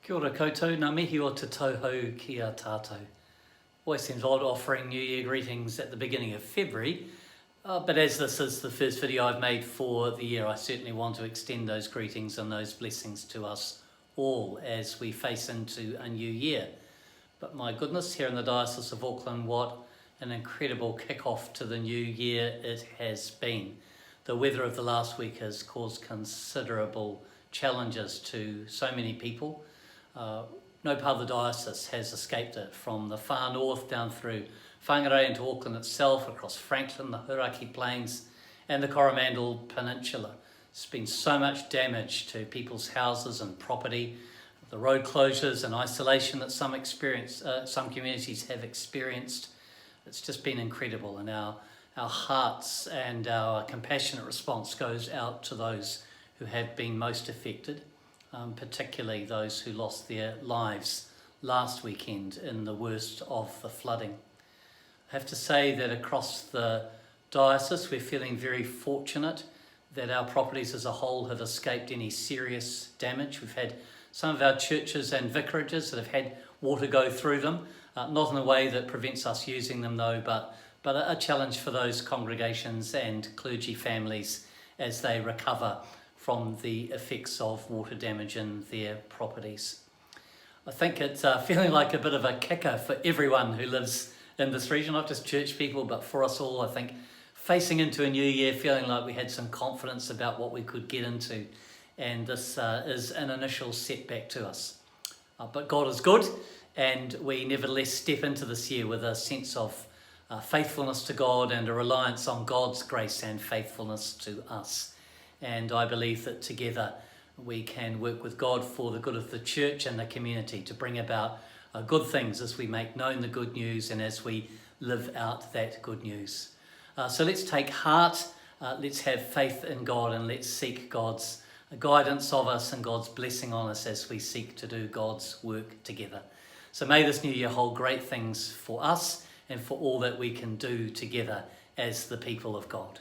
Kia ora koutou, ngā mihi o te tauhou ki a tātou. Always seems odd offering New Year greetings at the beginning of February, but as this is the first video I've made for the year, I certainly want to extend those greetings and those blessings to us all as we face into a new year. But my goodness, here in the Diocese of Auckland, what an incredible kick-off to the new year it has been. The weather of the last week has caused considerable challenges to so many people. No part of the diocese has escaped it, from the far north down through Whangarei into Auckland itself, across Franklin, the Hauraki Plains and the Coromandel Peninsula. There's been so much damage to people's houses and property, the road closures and isolation that some communities have experienced. It's just been incredible, and our hearts and our compassionate response goes out to those who have been most affected. Particularly those who lost their lives last weekend in the worst of the flooding. I have to say that across the diocese we're feeling very fortunate that our properties as a whole have escaped any serious damage. We've had some of our churches and vicarages that have had water go through them, not in a way that prevents us using them though, but a challenge for those congregations and clergy families as they recover from the effects of water damage in their properties. I think it's feeling like a bit of a kicker for everyone who lives in this region, not just church people, but for us all. I think facing into a new year, feeling like we had some confidence about what we could get into, and this is an initial setback to us. But God is good, and we nevertheless step into this year with a sense of faithfulness to God and a reliance on God's grace and faithfulness to us. And I believe that together we can work with God for the good of the church and the community to bring about good things as we make known the good news and as we live out that good news. So let's take heart, let's have faith in God, and let's seek God's guidance of us and God's blessing on us as we seek to do God's work together. So may this new year hold great things for us and for all that we can do together as the people of God.